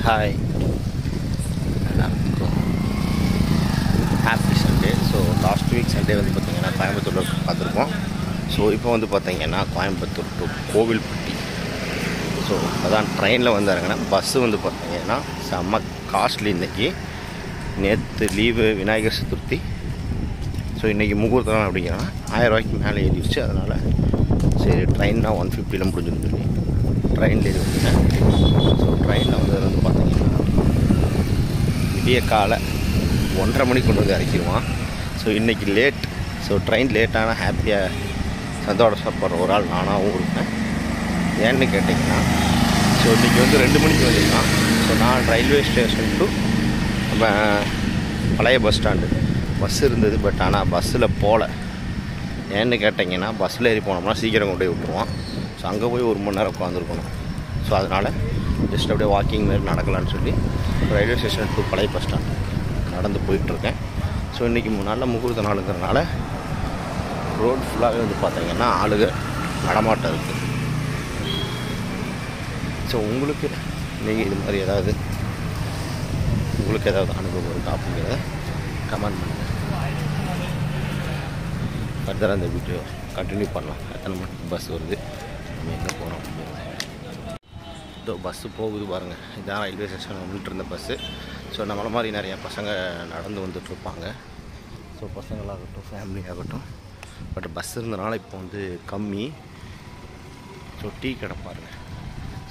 Hi எல்லாருக்கும் happy Sunday. So last week Sunday வந்து பார்த்திங்கன்னா கோயம்புத்தூரில் பார்த்துருக்கோம். ஸோ இப்போ வந்து பார்த்திங்கன்னா கோயம்புத்தூர் டு கோவில்பட்டி. ஸோ அதான் ட்ரெயினில் வந்து இறங்கினா பஸ்ஸு வந்து பார்த்திங்கன்னா செம்ம காஸ்ட்லி. இன்றைக்கி நேற்று லீவு விநாயகர் சதுர்த்தி. ஸோ இன்றைக்கி முகூர்த்தம் அப்படிங்கிறனா 1000 ரூபாய்க்கு மேலே ஏறிடுச்சு. அதனால் சரி ட்ரெயின்னா 150 முடிஞ்சுன்னு சொல்லி ட்ரெயினில் ஏறி வந்துட்டேன். ஸோ ட்ரெயினில் வந்து பார்த்திங்கன்னா விடிய காலை 1:30 மணிக்கு கொண்டு வந்து இறக்கிடுவான். ஸோ இன்றைக்கி லேட். ஸோ ட்ரெயின் லேட்டானால் ஹாப்பியாக சந்தோஷப்படுற ஒரு ஆள் நானாகவும் இருப்பேன். ஏன்னு கேட்டிங்கன்னா ஸோ இன்றைக்கி வந்து 2 மணிக்கு வந்துருக்கான். ஸோ நான் ரயில்வே ஸ்டேஷன் டு நம்ம பழைய பஸ் ஸ்டாண்டு பஸ் இருந்தது. பட் ஆனால் பஸ்ஸில் போகல. ஏன்னு கேட்டிங்கன்னா பஸ்ஸில் ஏறி போனோம்னா சீக்கிரம் கொண்டு போய் விட்டுருவான். ஸோ அங்கே போய் 1 மணி நேரம் உட்காந்துருக்கணும். ஸோ அதனால் ஜஸ்ட் அப்படியே வாக்கிங் மாரி நடக்கலான்னு சொல்லி ரயில்வே ஸ்டேஷன் டு பழைய பஸ் ஸ்டாண்ட் நடந்து போயிட்டுருக்கேன். ஸோ இன்றைக்கி நல்ல முகூர்த்த நாளுங்கிறதுனால ரோடு ஃபுல்லாகவே வந்து பார்த்திங்கன்னா ஆளுக நடமாட்டம் இருக்குது. ஸோ உங்களுக்கு நீங்கள் இது மாதிரி ஏதாவது உங்களுக்கு ஏதாவது அனுபவம் இருக்கா அப்படிங்கிறத கமெண்ட் பண்ணுங்கள். ஃபர்தராக இந்த வீடியோ கண்டினியூ பண்ணலாம். எத்தனை மணிக்கு பஸ் வருது, நம்ம எங்கே போகிறோம் அப்படிங்கிறது. இதோ பஸ்ஸு போகுது பாருங்கள். இதான் ரயில்வே ஸ்டேஷன் வந்துட்டு இருந்த பஸ்ஸு. ஸோ நம்மளை மாதிரி நிறையா பசங்க நடந்து வந்துட்டுருப்பாங்க. ஸோ பசங்களாகட்டும் ஃபேமிலி ஆகட்டும். பட் பஸ் இருந்தனால இப்போ வந்து கம்மி. ஸோ டீ கடை பாருங்கள்.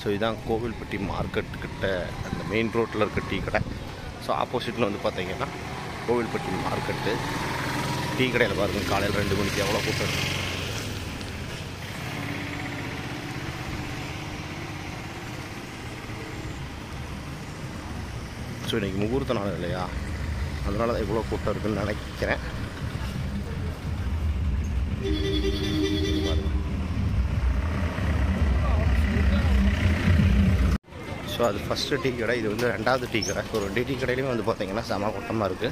ஸோ இதுதான் கோவில்பட்டி மார்க்கெட்டுக்கிட்ட அந்த மெயின் ரோட்டில் இருக்க டீ கடை. ஸோ ஆப்போசிட்டில் வந்து பார்த்திங்கன்னா கோவில்பட்டி மார்க்கெட்டு. டீ கடையில் பாருங்கள் காலையில் 2 மணிக்கு எவ்வளோ கூட்டம். ஸோ இன்றைக்கி முகூர்த்த நாள் இல்லையா, அதனால தான் இவ்வளோ கூட்டம் இருக்குதுன்னு நினைக்கிறேன். ஸோ அது ஃபஸ்ட்டு டீ கடை, இது வந்து 2வது டீ கடை. ஸோ 2 டீ கடையிலையும் வந்து பார்த்திங்கன்னா செம கூட்டமாக இருக்குது.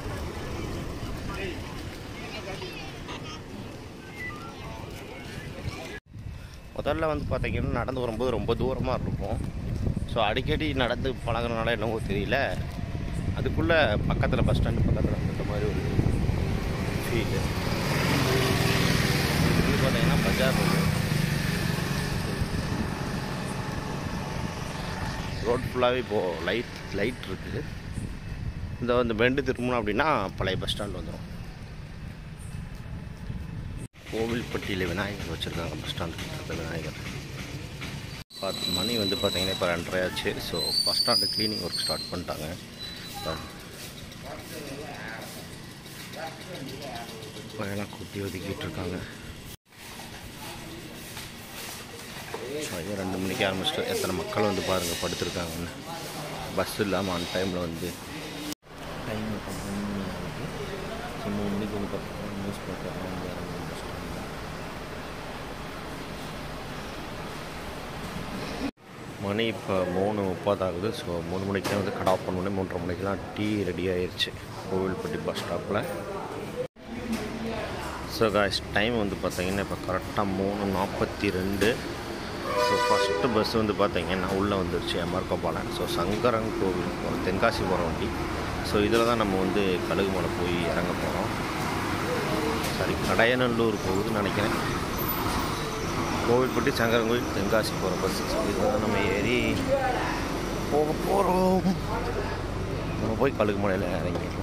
முதல்ல வந்து பார்த்திங்கன்னா நடந்து வரும்போது ரொம்ப தூரமாக இருக்கும். ஸோ அடிக்கடி நடந்து பழகிறனால என்னவோ தெரியல, அதுக்குள்ளே பக்கத்தில் பஸ் ஸ்டாண்டு பக்கத்தில் அந்த மாதிரி ஒரு ஃபீல்டு. இது பார்த்திங்கன்னா பஜார் ரோட் ஃபுல்லாகவே இப்போது லைட் இருக்குது. இந்த பெண்டு திரும்பணும் அப்படின்னா பழைய பஸ் ஸ்டாண்ட் வந்துடும். கோவில்பட்டியில் விநாயகர் வச்சுருக்காங்க பஸ் ஸ்டாண்டு விநாயகர். 10 மணி வந்து பார்த்திங்கன்னா இப்போ 2:30 ஆச்சு. So bus stand cleaning work start பண்ணிட்டாங்க. எல்லாம் குட்டி ஒதுக்கிட்டு இருக்காங்க. ஸோ 2 மணிக்கு ஆரம்பிச்சிட்டு எத்தனை மக்கள் வந்து பாருங்கள் படுத்துருக்காங்கன்னு. பஸ் இல்லாமல் ஆன் டைமில் வந்து டைம் 3 மணிக்கு வந்து பார்த்தீங்கன்னா நியூஸ் பேப்பர் வந்து பஸ் ஸ்டாண்டில். மணி இப்போ 3:30 ஆகுது. ஸோ 3 மணிக்கெலாம் வந்து கட் ஆஃப் பண்ணோடனே 3:30 மணிக்கெலாம் டீ ரெடி ஆயிடுச்சு கோவில்பட்டி பஸ் ஸ்டாப்பில். ஸோ காய்ஸ் டைம் வந்து பார்த்திங்கன்னா இப்போ கரெக்டாக 3:42. ஸோ ஃபஸ்ட்டு பஸ் வந்து பார்த்திங்கன்னா உள்ளே வந்துருச்சு எம்ஆர் கோபாலன். ஸோ சங்கரன் கோவில் போகிற தென்காசி போகிற வண்டி. ஸோ இதில் தான் நம்ம வந்து கழுகுமலை போய் இறங்க போகிறோம். சரி கடையநல்லூர் போகுதுன்னு நினைக்கிறேன். கோவில்பட்டி சங்கரன்கோவில் தென்காசி போகிற பஸ். ஸோ இதில் தான் நம்ம ஏறி போக போகிறோம். நம்ம போய் கழுகுமலையில் இறங்கிடலாம்.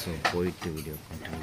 ஸோ போயிட்டு வீடியோ கண்டினியூ